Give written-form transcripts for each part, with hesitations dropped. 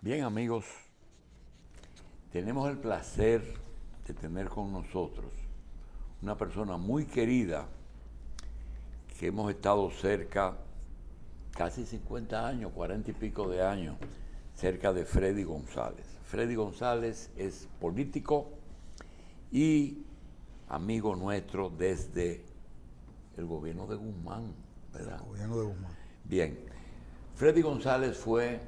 Bien, amigos, tenemos el placer de tener con nosotros una persona muy querida que hemos estado cerca, casi 50 años, 40 y pico de años, cerca de Freddy González. Freddy González es político y amigo nuestro desde el gobierno de Guzmán, ¿verdad? El gobierno de Guzmán. Bien, Freddy González fue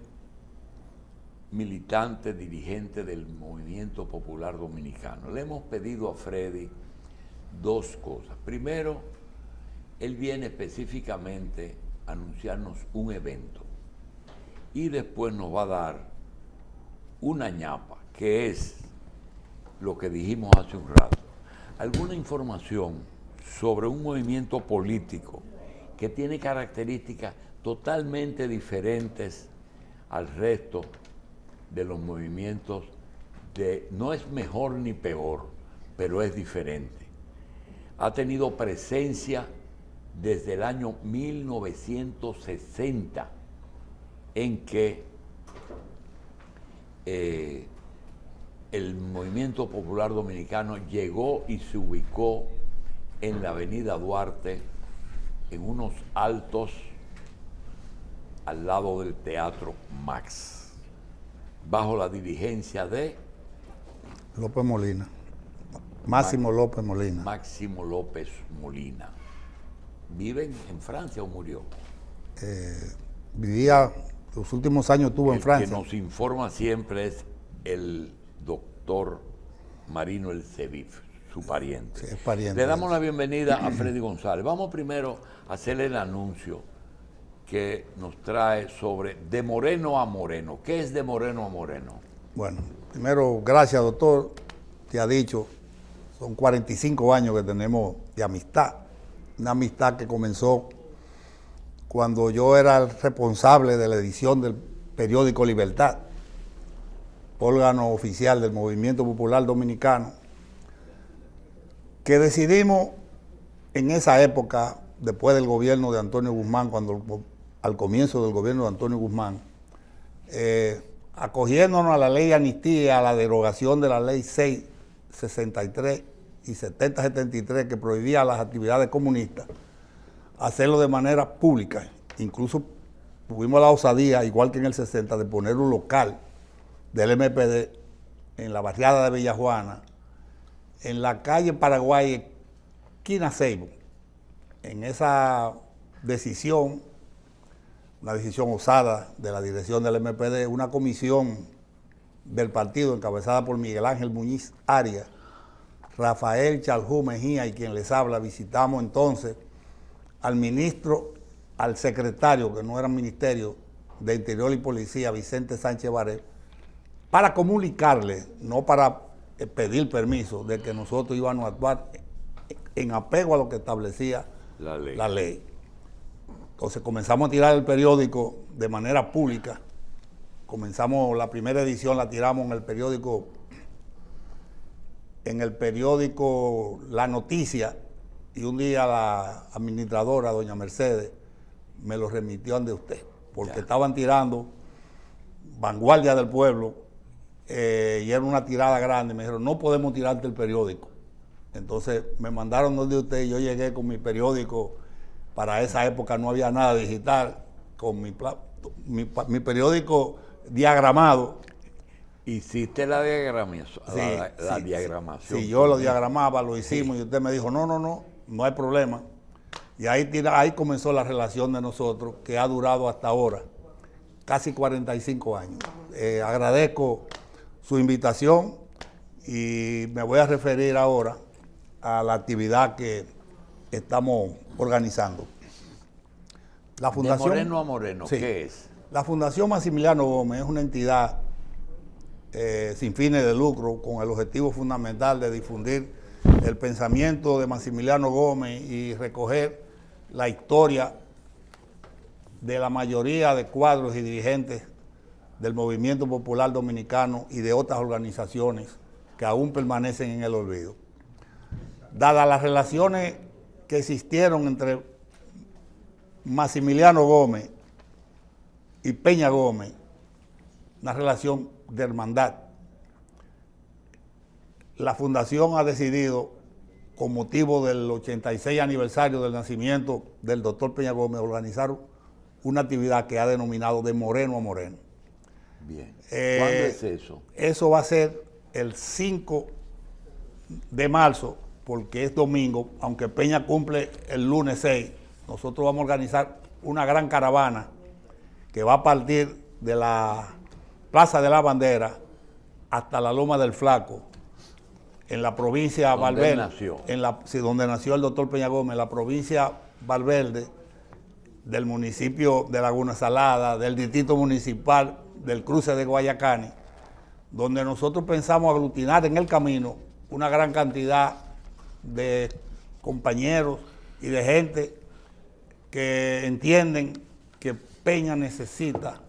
militante, dirigente del Movimiento Popular Dominicano. Le hemos pedido a Freddy dos cosas. Primero, él viene específicamente a anunciarnos un evento y después nos va a dar una ñapa, que es lo que dijimos hace un rato. Alguna información sobre un movimiento político que tiene características totalmente diferentes al resto de los movimientos, no es mejor ni peor, pero es diferente. Ha tenido presencia desde el año 1960, en que el Movimiento Popular Dominicano llegó y se ubicó en la avenida Duarte, en unos altos al lado del Teatro Max, bajo la dirigencia de López Molina. Máximo López Molina. Máximo López Molina. ¿Vive en Francia o murió? Vivía, los últimos años estuvo en Francia. El que nos informa siempre es el doctor Marino El Cevif, su pariente. Sí, es pariente. Le damos la bienvenida a Freddy González. Vamos primero a hacerle el anuncio que nos trae sobre De Moreno a Moreno. ¿Qué es De Moreno a Moreno? Bueno, primero, gracias, doctor. Te ha dicho, son 45 años que tenemos de amistad. Una amistad que comenzó cuando yo era el responsable de la edición del periódico Libertad, órgano oficial del Movimiento Popular Dominicano, que decidimos en esa época, después del gobierno de Antonio Guzmán, al comienzo del gobierno de Antonio Guzmán, acogiéndonos a la ley de amnistía, a la derogación de la ley 663 y 7073 que prohibía las actividades comunistas, hacerlo de manera pública. Incluso tuvimos la osadía, igual que en el 60, de poner un local del MPD en la barriada de Villajuana, en la calle Paraguay, esquina Seibo. En esa decisión, una decisión osada de la dirección del MPD, una comisión del partido encabezada por Miguel Ángel Muñiz Arias, Rafael Chaljú Mejía y quien les habla, visitamos entonces al ministro, al secretario, que no era ministerio, de Interior y Policía, Vicente Sánchez Baré, para comunicarle, no para pedir permiso, de que nosotros íbamos a actuar en apego a lo que establecía la ley. Entonces comenzamos a tirar el periódico de manera pública. Comenzamos, la primera edición la tiramos en el periódico La Noticia, y un día la administradora, doña Mercedes, me lo remitió ante usted, porque estaban tirando Vanguardia del Pueblo, y era una tirada grande. Me dijeron, no podemos tirarte el periódico. Entonces me mandaron donde usted y yo llegué con mi periódico. Para esa época no había nada digital, con mi periódico diagramado. ¿Hiciste la diagramación? Sí, diagramación. Sí, yo lo diagramaba, lo hicimos, y usted me dijo, no hay problema. Y ahí comenzó la relación de nosotros, que ha durado hasta ahora, casi 45 años. Agradezco su invitación y me voy a referir ahora a la actividad que estamos organizando. La Fundación, De Moreno a Moreno, sí. ¿Qué es? La Fundación Maximiliano Gómez es una entidad sin fines de lucro, con el objetivo fundamental de difundir el pensamiento de Maximiliano Gómez y recoger la historia de la mayoría de cuadros y dirigentes del Movimiento Popular Dominicano y de otras organizaciones que aún permanecen en el olvido. Dadas las relaciones que existieron entre Maximiliano Gómez y Peña Gómez, una relación de hermandad. La fundación ha decidido, con motivo del 86 aniversario del nacimiento del doctor Peña Gómez, organizar una actividad que ha denominado De Moreno a Moreno. Bien. ¿Cuándo es eso? Eso va a ser el 5 de marzo, porque es domingo, aunque Peña cumple el lunes 6, nosotros vamos a organizar una gran caravana que va a partir de la Plaza de la Bandera hasta la Loma del Flaco, en la provincia Valverde, donde nació el doctor Peña Gómez, en la provincia Valverde, del municipio de Laguna Salada, del distrito municipal del cruce de Guayacani, donde nosotros pensamos aglutinar en el camino una gran cantidad de compañeros y de gente que entienden que Peña necesita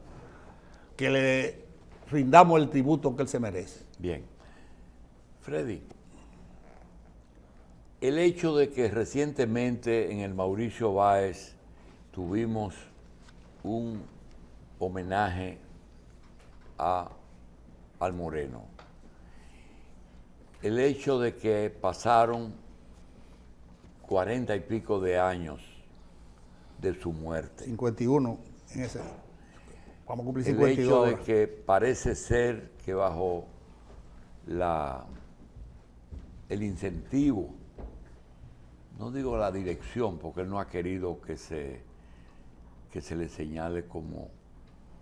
que le rindamos el tributo que él se merece. Bien. Freddy, el hecho de que recientemente en el Mauricio Báez tuvimos un homenaje al Moreno, el hecho de que pasaron 40 y pico de años de su muerte, 51 en ese, vamos a cumplir el 52 hecho ahora. de que parece ser que bajo el incentivo, no digo la dirección, porque él no ha querido que se le señale como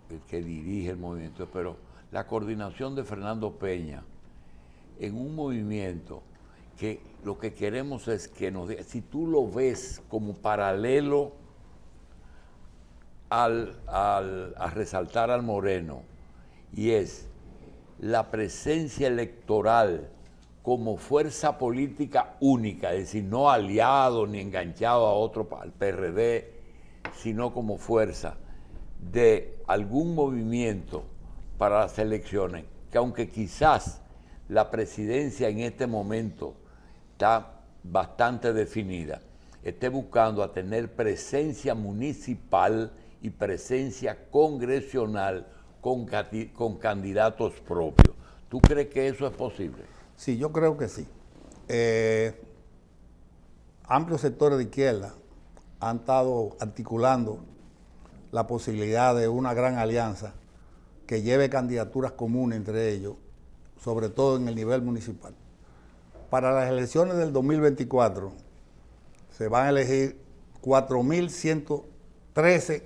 el que dirige el movimiento, pero la coordinación de Fernando Peña en un movimiento que lo que queremos es que nos diga, si tú lo ves como paralelo a resaltar al Moreno, y es la presencia electoral como fuerza política única, es decir, no aliado ni enganchado a otro, al PRD, sino como fuerza de algún movimiento para las elecciones, que aunque quizás la presidencia en este momento está bastante definida, esté buscando a tener presencia municipal y presencia congresional con candidatos propios. ¿Tú crees que eso es posible? Sí, yo creo que sí. Amplios sectores de izquierda han estado articulando la posibilidad de una gran alianza que lleve candidaturas comunes entre ellos, sobre todo en el nivel municipal. Para las elecciones del 2024 se van a elegir 4.113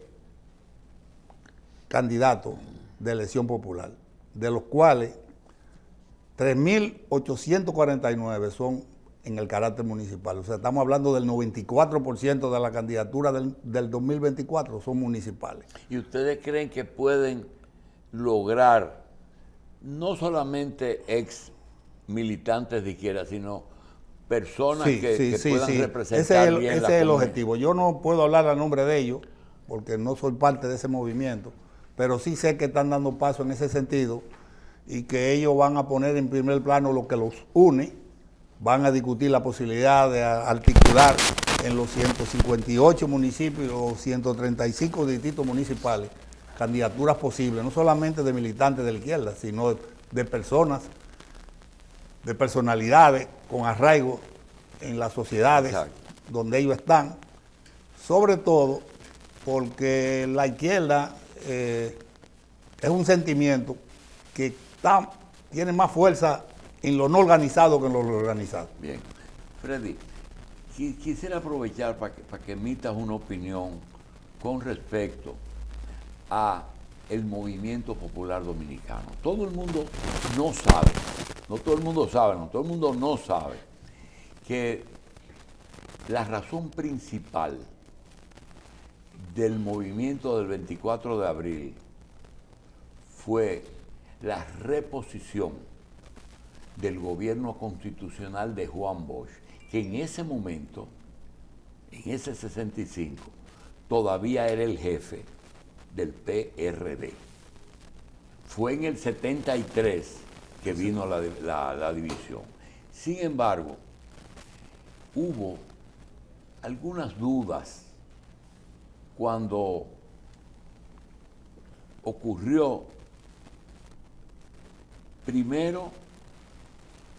candidatos de elección popular, de los cuales 3.849 son en el carácter municipal. O sea, estamos hablando del 94% de la candidatura del 2024 son municipales. ¿Y ustedes creen que pueden lograr no solamente ex militantes de izquierda, sino personas que puedan representar bien la comunidad? Ese es el objetivo. Yo no puedo hablar a nombre de ellos, porque no soy parte de ese movimiento, pero sí sé que están dando paso en ese sentido y que ellos van a poner en primer plano lo que los une, van a discutir la posibilidad de articular en los 158 municipios o 135 distritos municipales candidaturas posibles, no solamente de militantes de la izquierda, sino de personas, de personalidades con arraigo en las sociedades. Exacto. Donde ellos están, sobre todo porque la izquierda es un sentimiento que tiene más fuerza en lo no organizado que en lo organizado. Bien. Freddy, quisiera aprovechar para que emitas una opinión con respecto a el movimiento popular dominicano. Todo el mundo no sabe, no todo el mundo no sabe que la razón principal del movimiento del 24 de abril fue la reposición del gobierno constitucional de Juan Bosch, que en ese momento, en ese 65, todavía era el jefe del PRD. Fue en el 73 que vino la división. Sin embargo, hubo algunas dudas cuando ocurrió Primero,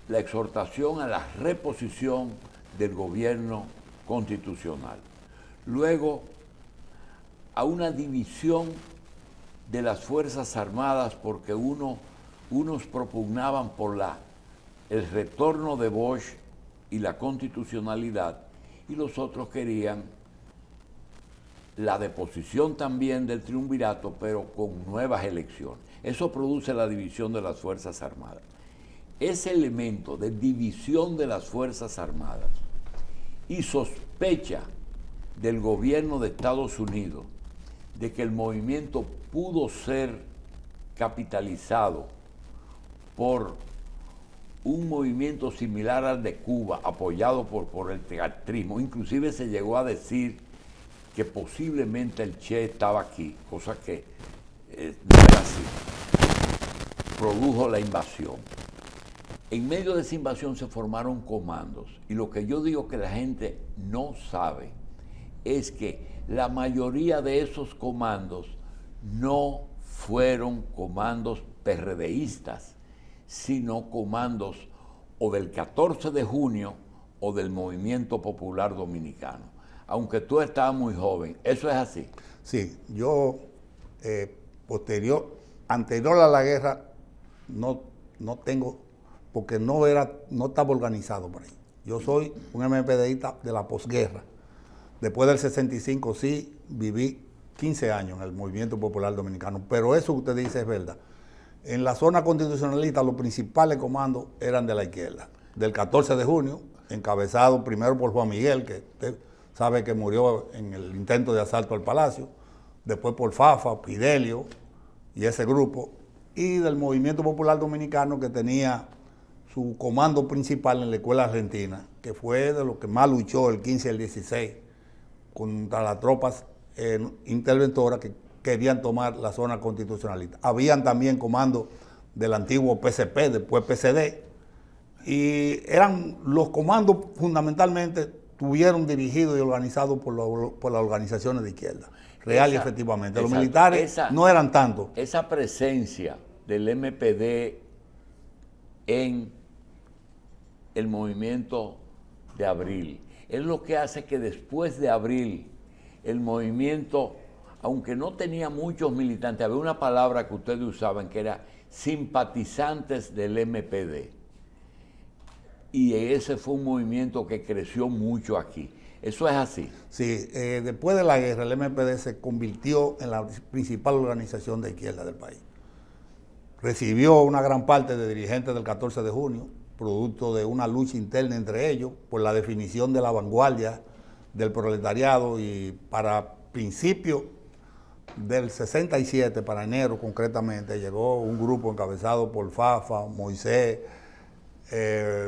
la exhortación a la reposición del gobierno constitucional. Luego, a una división de las Fuerzas Armadas porque unos propugnaban por el retorno de Bosch y la constitucionalidad y los otros querían la deposición también del triunvirato, pero con nuevas elecciones. Eso produce la división de las Fuerzas Armadas. Ese elemento de división de las Fuerzas Armadas y sospecha del gobierno de Estados Unidos de que el movimiento pudo ser capitalizado por un movimiento similar al de Cuba, apoyado por el castrismo. Inclusive se llegó a decir que posiblemente el Che estaba aquí, cosa que no era así. Produjo la invasión. En medio de esa invasión se formaron comandos. Y lo que yo digo que la gente no sabe es que la mayoría de esos comandos no fueron comandos PRDistas, sino comandos o del 14 de junio o del Movimiento Popular Dominicano. Aunque tú estabas muy joven, ¿eso es así? Sí, yo anterior a la guerra no tengo, porque no estaba organizado por ahí. Yo soy un MPDista de la posguerra. Después del 65 sí viví 15 años en el Movimiento Popular Dominicano, pero eso que usted dice es verdad. En la zona constitucionalista los principales comandos eran de la izquierda, del 14 de junio, encabezado primero por Juan Miguel, que usted sabe que murió en el intento de asalto al Palacio, después por Fafa, Fidelio y ese grupo, y del Movimiento Popular Dominicano, que tenía su comando principal en la Escuela Argentina, que fue de lo que más luchó el 15 y el 16 contra las tropas interventoras que querían tomar la zona constitucionalista. Habían también comandos del antiguo PCP, después PCD, y eran los comandos fundamentalmente estuvieron dirigidos y organizados por las organizaciones de izquierda, real y efectivamente. Los militares no eran tantos. Esa presencia del MPD en el movimiento de abril es lo que hace que después de abril el movimiento, aunque no tenía muchos militantes, había una palabra que ustedes usaban que era simpatizantes del MPD. Y ese fue un movimiento que creció mucho aquí. ¿Eso es así? Sí, después de la guerra el MPD se convirtió en la principal organización de izquierda del país. Recibió una gran parte de dirigentes del 14 de junio, producto de una lucha interna entre ellos por la definición de la vanguardia del proletariado, y para principios del 67, para enero concretamente, llegó un grupo encabezado por Fafa, Moisés,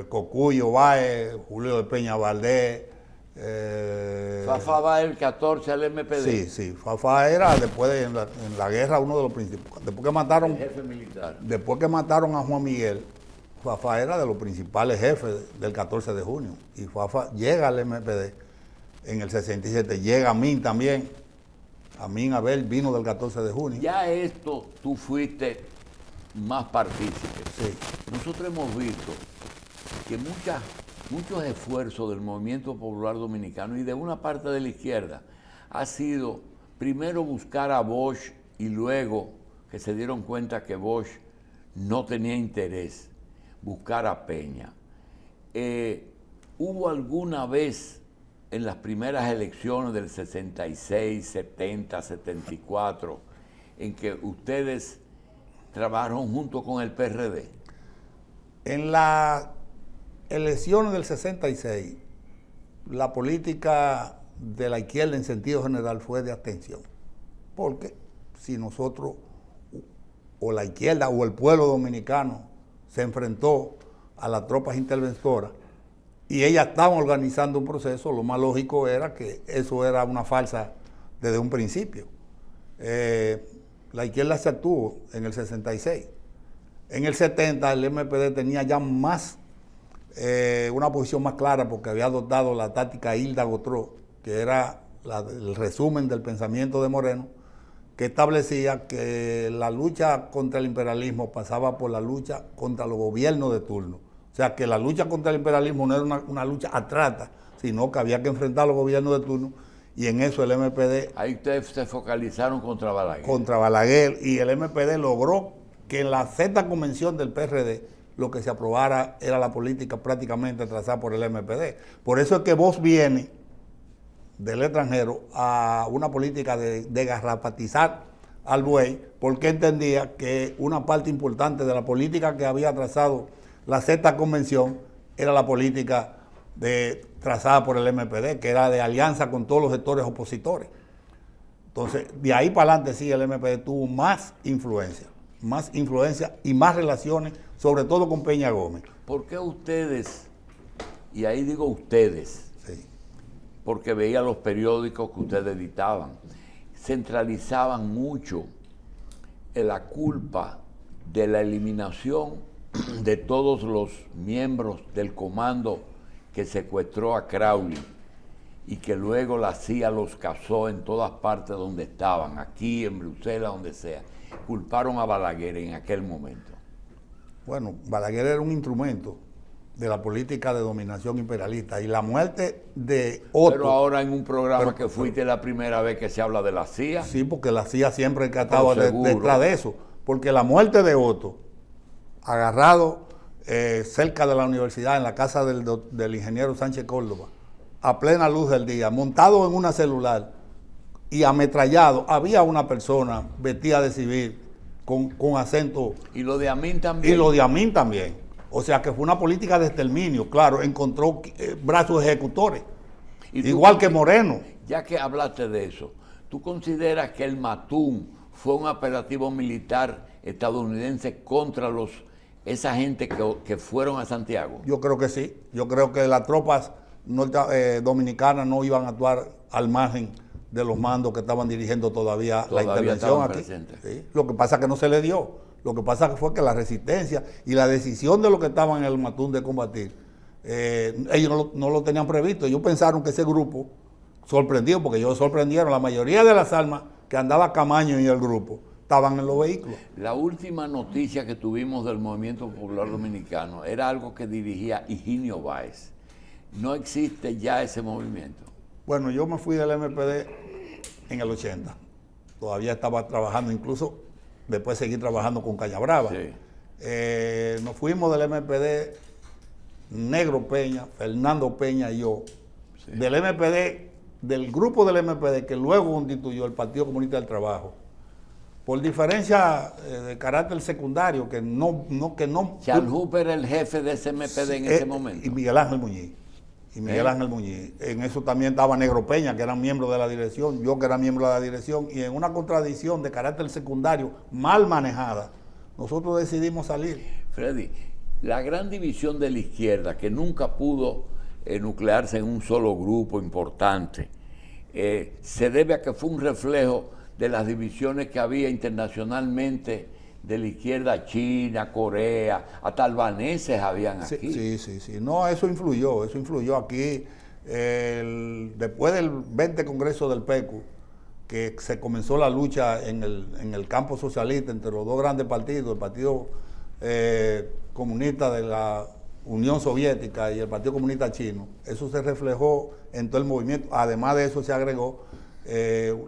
Cocuyo Báez, Julio de Peña Valdés. Fafa va el 14 al MPD. Sí, Fafa era después en la guerra uno de los principales. Después que mataron, el jefe militar. Después que mataron a Juan Miguel, Fafa era de los principales jefes del 14 de junio. Y Fafa llega al MPD en el 67, llega Amin también. Amin Abel vino del 14 de junio. Ya esto tú fuiste más partícipe. Sí. Nosotros hemos visto que muchos esfuerzos del movimiento popular dominicano y de una parte de la izquierda ha sido primero buscar a Bosch y luego que se dieron cuenta que Bosch no tenía interés, buscar a Peña. ¿Hubo alguna vez en las primeras elecciones del 66, 70, 74 en que ustedes trabajaron junto con el PRD? En las elecciones del 66, la política de la izquierda en sentido general fue de abstención. Porque si nosotros, o la izquierda o el pueblo dominicano, se enfrentó a las tropas interventoras y ellas estaban organizando un proceso, lo más lógico era que eso era una farsa desde un principio. La izquierda se actuó en el 66. En el 70 el MPD tenía ya más, una posición más clara, porque había adoptado la táctica Hilda Gotró, que era el resumen del pensamiento de Moreno, que establecía que la lucha contra el imperialismo pasaba por la lucha contra los gobiernos de turno. O sea, que la lucha contra el imperialismo no era una lucha abstracta, sino que había que enfrentar a los gobiernos de turno, y en eso el MPD... Ahí ustedes se focalizaron contra Balaguer. Contra Balaguer, y el MPD logró que en la sexta convención del PRD lo que se aprobara era la política prácticamente trazada por el MPD. Por eso es que vos vienes del extranjero a una política de garrapatizar al buey, porque entendía que una parte importante de la política que había trazado la sexta convención era la política trazada por el MPD, que era de alianza con todos los sectores opositores. Entonces, de ahí para adelante sí el MPD tuvo más influencia y más relaciones, sobre todo con Peña Gómez. ¿Por qué ustedes, y ahí digo ustedes, Sí. porque veía los periódicos que ustedes editaban, centralizaban mucho en la culpa de la eliminación de todos los miembros del comando que secuestró a Crowley y que luego la CIA los cazó en todas partes donde estaban, aquí, en Bruselas, donde sea? Culparon a Balaguer en aquel momento. Bueno, Balaguer era un instrumento de la política de dominación imperialista, y la muerte de Otto... Pero ahora en un programa que fuiste la primera vez que se habla de la CIA. Sí, porque la CIA siempre ha estado detrás de eso, porque la muerte de Otto, agarrado cerca de la universidad, en la casa del ingeniero Sánchez Córdoba, a plena luz del día, montado en una celular y ametrallado, había una persona vestida de civil con acento... Y lo de Amin también. Y lo de Amin también. O sea que fue una política de exterminio, claro, encontró brazos ejecutores, igual que Moreno. Ya que hablaste de eso, ¿tú consideras que el Matún fue un operativo militar estadounidense contra esa gente que fueron a Santiago? Yo creo que sí. Yo creo que las tropas dominicanas no iban a actuar al margen de los mandos que estaban dirigiendo todavía la intervención aquí. ¿Sí? Lo que pasa es que no se le dio. Lo que pasa fue que la resistencia y la decisión de los que estaban en el Matún de combatir, ellos no lo tenían previsto. Ellos pensaron que ese grupo, sorprendido, porque ellos sorprendieron, la mayoría de las armas que andaba Camaño y el grupo estaban en los vehículos. La última noticia que tuvimos del Movimiento Popular Dominicano era algo que dirigía Higinio Báez. ¿No existe ya ese movimiento? Bueno, yo me fui del MPD en el 80. Todavía estaba trabajando, incluso después seguí trabajando con Caña Brava. Sí. Nos fuimos del MPD, Negro Peña, Fernando Peña y yo, sí, del MPD, del grupo del MPD que luego constituyó el Partido Comunista del Trabajo, por diferencia de carácter secundario, que no... Charles Hooper era el jefe de ese MPD en ese momento. Y Miguel Ángel Muñiz. En eso también estaba Negro Peña, que eran miembros de la dirección, yo que era miembro de la dirección, y en una contradicción de carácter secundario mal manejada, nosotros decidimos salir. Freddy, la gran división de la izquierda, que nunca pudo nuclearse en un solo grupo importante, se debe a que fue un reflejo de las divisiones que había internacionalmente de la izquierda, China, Corea, hasta albaneses habían aquí. Sí. No, eso influyó aquí. Después del 20 Congreso del PECU, que se comenzó la lucha en el campo socialista entre los dos grandes partidos, el Partido Comunista de la Unión Soviética y el Partido Comunista Chino, eso se reflejó en todo el movimiento. Además de eso se agregó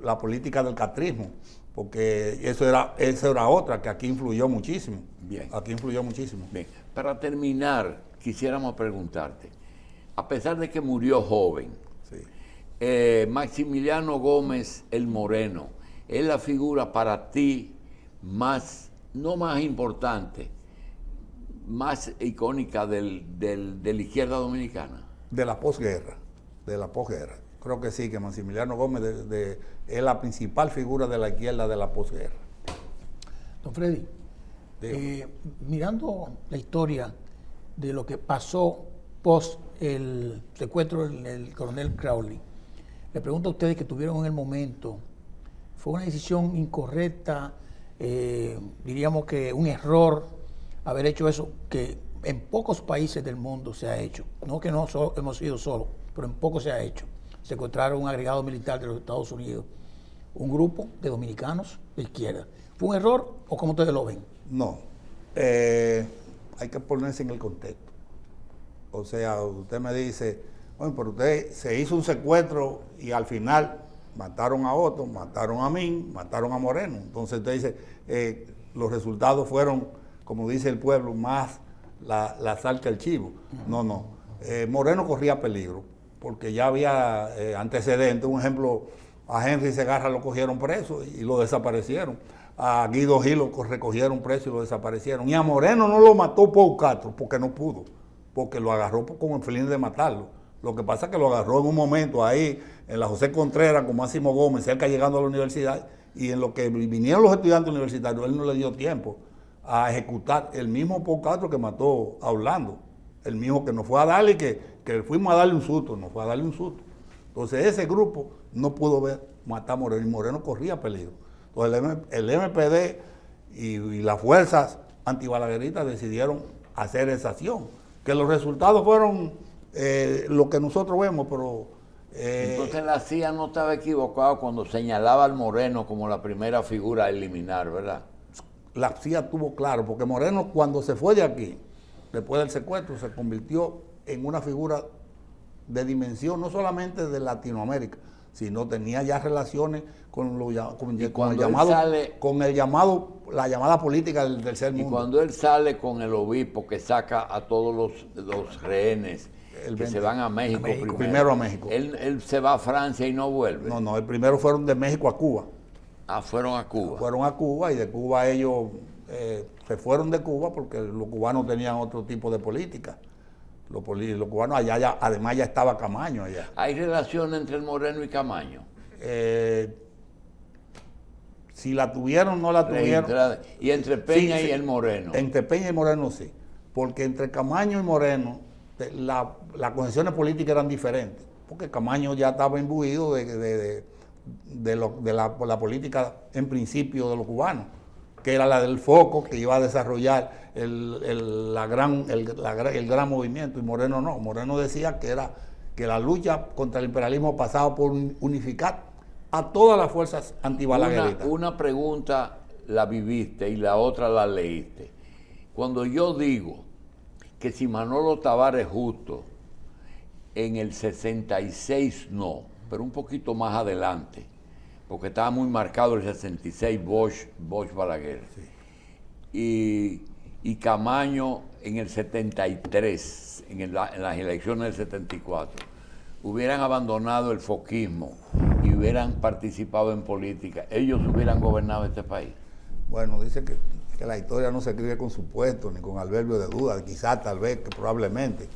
la política del catrismo, porque eso era otra que aquí influyó muchísimo. Bien. Aquí influyó muchísimo. Bien. Para terminar, quisiéramos preguntarte, a pesar de que murió joven, sí, Maximiliano Gómez el Moreno, ¿es la figura para ti no más importante, más icónica de la izquierda dominicana? De la posguerra. Creo que sí, que Maximiliano Gómez es la principal figura de la izquierda de la posguerra. Don Freddy, mirando la historia de lo que pasó post el secuestro del coronel Crowley, le pregunto a ustedes que tuvieron en el momento, ¿fue una decisión incorrecta? Diríamos que un error haber hecho eso, que en pocos países del mundo se ha hecho, no que no hemos ido solos, pero en pocos se ha hecho. Secuestraron un agregado militar de los Estados Unidos un grupo de dominicanos de izquierda. ¿Fue un error o cómo ustedes lo ven? No, hay que ponerse en el contexto. O sea, usted me dice, bueno, pero usted se hizo un secuestro y al final mataron a Otto, mataron a mí, mataron a Moreno. Entonces usted dice, los resultados fueron, como dice el pueblo, más la sal que el chivo. No. Moreno corría peligro, porque ya había antecedentes. Un ejemplo, a Henry Segarra lo cogieron preso y lo desaparecieron. A Guido Gil lo recogieron preso y lo desaparecieron. Y a Moreno no lo mató Paul Castro, porque no pudo, porque lo agarró con el fin de matarlo. Lo que pasa es que lo agarró en un momento ahí, en la José Contreras, con Máximo Gómez, cerca llegando a la universidad, y en lo que vinieron los estudiantes universitarios, él no le dio tiempo a ejecutar el mismo Paul Castro que mató a Orlando, el mismo que nos fue a darle, que fuimos a darle un susto, nos fue a darle un susto. Entonces ese grupo no pudo matar a Moreno, y Moreno corría peligro. Entonces el MPD y las fuerzas antibalagueristas decidieron hacer esa acción, que los resultados fueron lo que nosotros vemos, pero... Entonces la CIA no estaba equivocada cuando señalaba al Moreno como la primera figura a eliminar, ¿verdad? La CIA tuvo claro, porque Moreno cuando se fue de aquí, después del secuestro, se convirtió en una figura de dimensión, no solamente de Latinoamérica, sino tenía ya relaciones con la llamada política del tercer mundo. Y cuando él sale con el obispo que saca a todos los rehenes, que se van a México, primero a México. Él se va a Francia y no vuelve. No, el primero fueron de México a Cuba. Ah, fueron a Cuba. Fueron a Cuba, y de Cuba ellos se fueron de Cuba porque los cubanos tenían otro tipo de política. Los cubanos allá, además ya estaba Camaño allá. ¿Hay relación entre el Moreno y Camaño? Si la tuvieron, no la tuvieron. ¿Y entre Peña y el Moreno? Entre Peña y Moreno sí, porque entre Camaño y Moreno las concepciones políticas eran diferentes, porque Camaño ya estaba imbuido de la política en principio de los cubanos, que era la del foco, que iba a desarrollar el gran movimiento, y Moreno no. Moreno decía que la lucha contra el imperialismo pasaba por unificar a todas las fuerzas antibalagueristas. Una pregunta la viviste y la otra la leíste. Cuando yo digo que si Manolo Tavares Justo en el 66 no, pero un poquito más adelante, porque estaba muy marcado el 66 Bosch Balaguer, sí. y Camaño en el 73, en las elecciones del 74, hubieran abandonado el foquismo y hubieran participado en política, ellos hubieran gobernado este país. Bueno, dice que la historia no se escribe con supuestos ni con albergue de dudas, quizás, tal vez, que probablemente.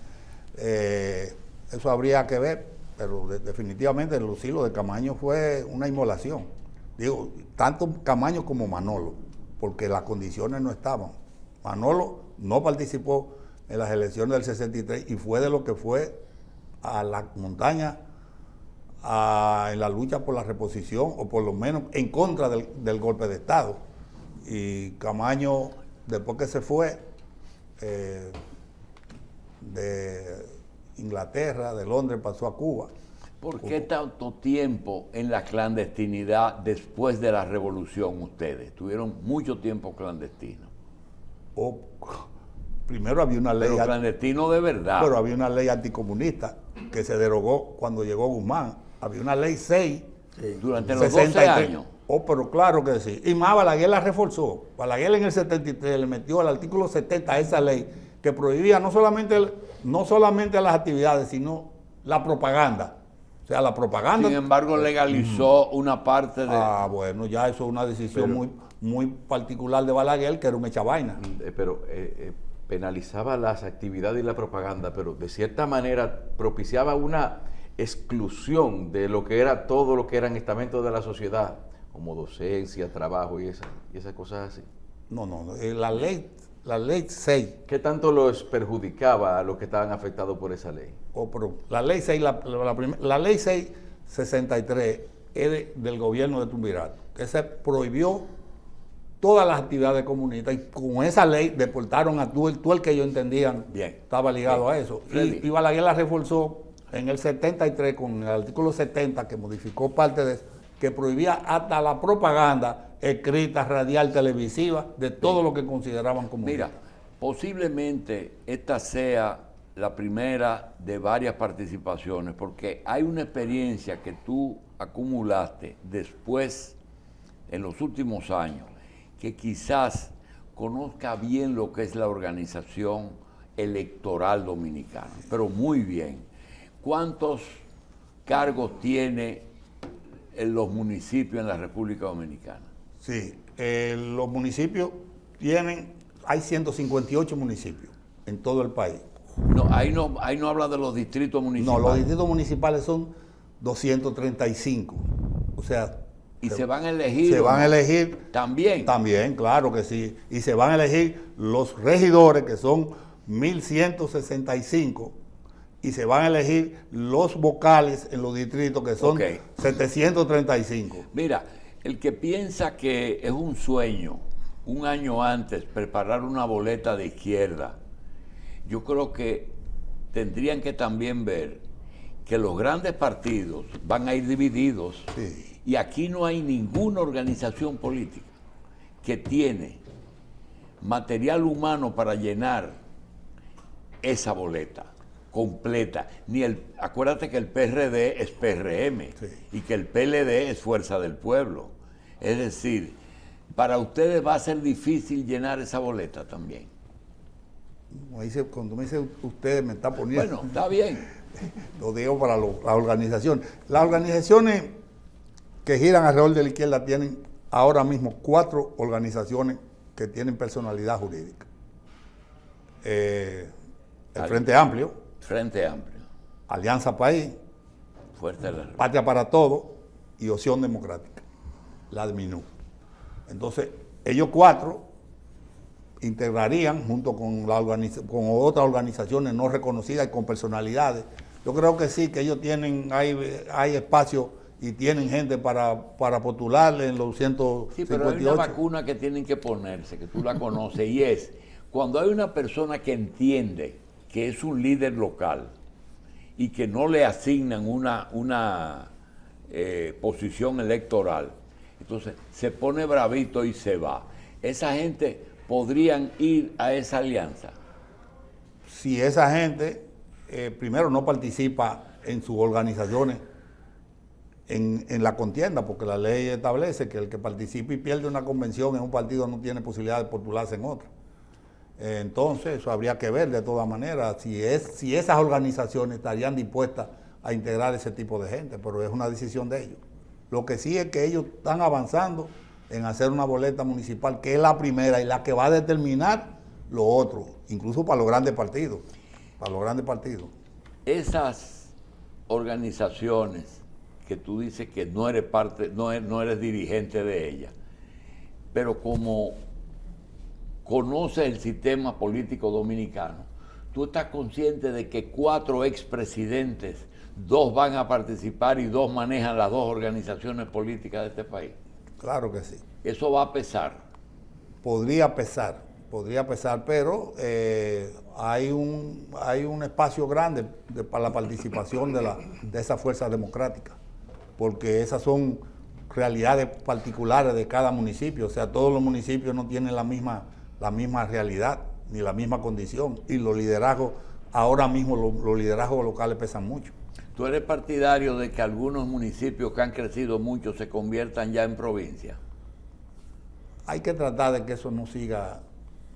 Eso habría que ver, pero definitivamente el lucilo de Camaño fue una inmolación. Digo, tanto Camaño como Manolo, porque las condiciones no estaban. Manolo no participó en las elecciones del 63 y fue de lo que fue a la montaña en la lucha por la reposición, o por lo menos en contra del golpe de Estado. Y Camaño, después que se fue de Inglaterra, de Londres, pasó a Cuba. ¿Por qué tanto tiempo en la clandestinidad después de la revolución ustedes? Tuvieron mucho tiempo clandestino. Primero había una ley... Pero clandestino de verdad. Pero había una ley anticomunista que se derogó cuando llegó Guzmán. Había una ley 6. Durante los 12 años. Pero claro que sí. Y más, Balaguer la reforzó. Balaguer en el 73 le metió al artículo 70 a esa ley que prohibía no solamente las actividades, sino la propaganda. O sea, la propaganda... Sin embargo, legalizó una parte de... Bueno, ya eso es una decisión muy particular de Balaguer, que era un echavaina. Penalizaba las actividades y la propaganda, pero de cierta manera propiciaba una exclusión de lo que era todo lo que eran estamentos de la sociedad, como docencia, trabajo y esas cosas así. No, la ley 6. ¿Qué tanto los perjudicaba a los que estaban afectados por esa ley? Pero la ley 6, la ley 663 es del gobierno de Tubirato, que se prohibió todas las actividades comunistas, y con esa ley deportaron a todo el que ellos entendían estaba ligado a eso. Y Balaguer la reforzó en el 73 con el artículo 70, que modificó parte de eso, que prohibía hasta la propaganda escrita, radial, televisiva, de todo lo que consideraban como... Mira, posiblemente esta sea la primera de varias participaciones, porque hay una experiencia que tú acumulaste después, en los últimos años, que quizás conozca bien lo que es la organización electoral dominicana, pero muy bien. ¿Cuántos cargos tiene en los municipios en la República Dominicana? Sí, los municipios hay 158 municipios en todo el país. No, ahí no habla de los distritos municipales. No, los distritos municipales son 235. O sea... ¿Y se van a elegir? Se van a elegir... ¿También? También, claro que sí. Y se van a elegir los regidores, que son 1.165, y se van a elegir los vocales en los distritos, que son 735. Mira, el que piensa que es un sueño, un año antes, preparar una boleta de izquierda, yo creo que tendrían que también ver que los grandes partidos van a ir divididos. Sí. Y aquí no hay ninguna organización política que tiene material humano para llenar esa boleta completa. Acuérdate que el PRD es PRM, sí, y que el PLD es Fuerza del Pueblo. Es decir, para ustedes va a ser difícil llenar esa boleta también. Cuando me dice usted, me está poniendo... Bueno, está bien. Lo digo para la organización. Las organizaciones que giran alrededor de la izquierda tienen ahora mismo 4 organizaciones que tienen personalidad jurídica. El Frente Amplio. Frente Amplio. Alianza País. Fuerte la... Patria para Todos y Opción Democrática. La DMINU. Entonces, ellos 4 integrarían junto con otras organizaciones no reconocidas y con personalidades. Yo creo que sí, que ellos hay espacio y tienen gente para postularle en los 158. Sí, pero hay una vacuna que tienen que ponerse, que tú la conoces, y es cuando hay una persona que entiende que es un líder local y que no le asignan una posición electoral, entonces se pone bravito y se va. Esa gente podrían ir a esa alianza. Si esa gente, primero, no participa en sus organizaciones en la contienda, porque la ley establece que el que participe y pierde una convención en un partido no tiene posibilidad de postularse en otra. Entonces, eso habría que ver de todas maneras si esas organizaciones estarían dispuestas a integrar ese tipo de gente, pero es una decisión de ellos. Lo que sí es que ellos están avanzando en hacer una boleta municipal, que es la primera y la que va a determinar lo otro, incluso para los grandes partidos. Para los grandes partidos. Esas organizaciones que tú dices que no eres parte, no eres dirigente de ellas, pero como conoces el sistema político dominicano, tú estás consciente de que 4 expresidentes, 2 van a participar y 2 manejan las 2 organizaciones políticas de este país. Claro que sí. ¿Eso va a pesar? Podría pesar, pero hay un espacio grande para la participación de esa fuerza democrática, porque esas son realidades particulares de cada municipio. O sea, todos los municipios no tienen la misma realidad ni la misma condición, y los liderazgos, ahora mismo los liderazgos locales pesan mucho. ¿Tú eres partidario de que algunos municipios que han crecido mucho se conviertan ya en provincia? Hay que tratar de que eso no siga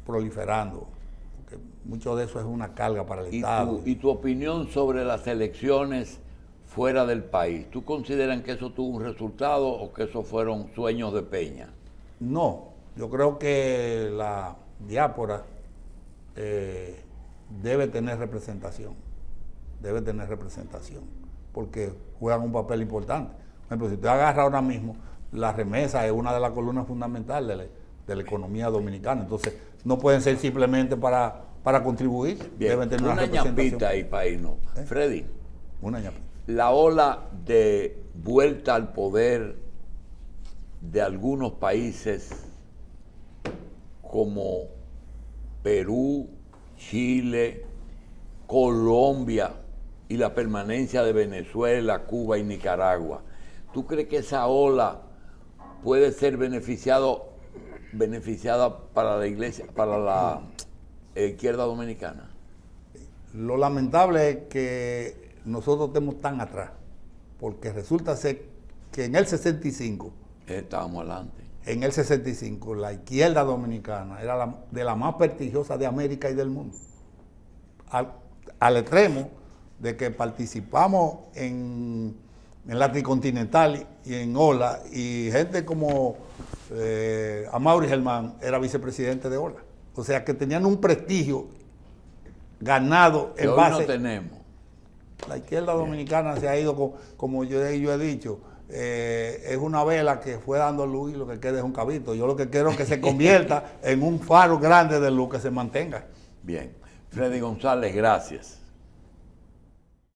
proliferando, porque mucho de eso es una carga para el Estado. ¿Y tu opinión sobre las elecciones fuera del país? ¿Tú consideras que eso tuvo un resultado o que eso fueron sueños de Peña? No, yo creo que la diáspora debe tener representación, porque juegan un papel importante. Por ejemplo, si usted agarra ahora mismo, la remesa es una de las columnas fundamentales de la economía dominicana. Entonces, no pueden ser simplemente para contribuir. Bien, deben tener una ñapita representación. ahí, país, ¿no? Freddy, Una ñapita. la ola de vuelta al poder de algunos países como Perú, Chile, Colombia y la permanencia de Venezuela, Cuba y Nicaragua. ¿tú crees que esa ola puede ser beneficiada para la iglesia, para la izquierda dominicana? Lo lamentable es que nosotros estemos tan atrás, porque resulta ser que en el 65, Estábamos adelante. la izquierda dominicana era de la más prestigiosa de América y del mundo. Al extremo de que participamos en la Tricontinental y en OLA, y gente como Amaury Germán era vicepresidente de OLA. O sea que tenían un prestigio ganado Que en hoy base. no tenemos. La izquierda dominicana se ha ido, como yo he dicho, es una vela que fue dando luz y lo que queda es un cabito. Yo lo que quiero es que se convierta en un faro grande de luz que se mantenga. Bien. Freddy González, gracias.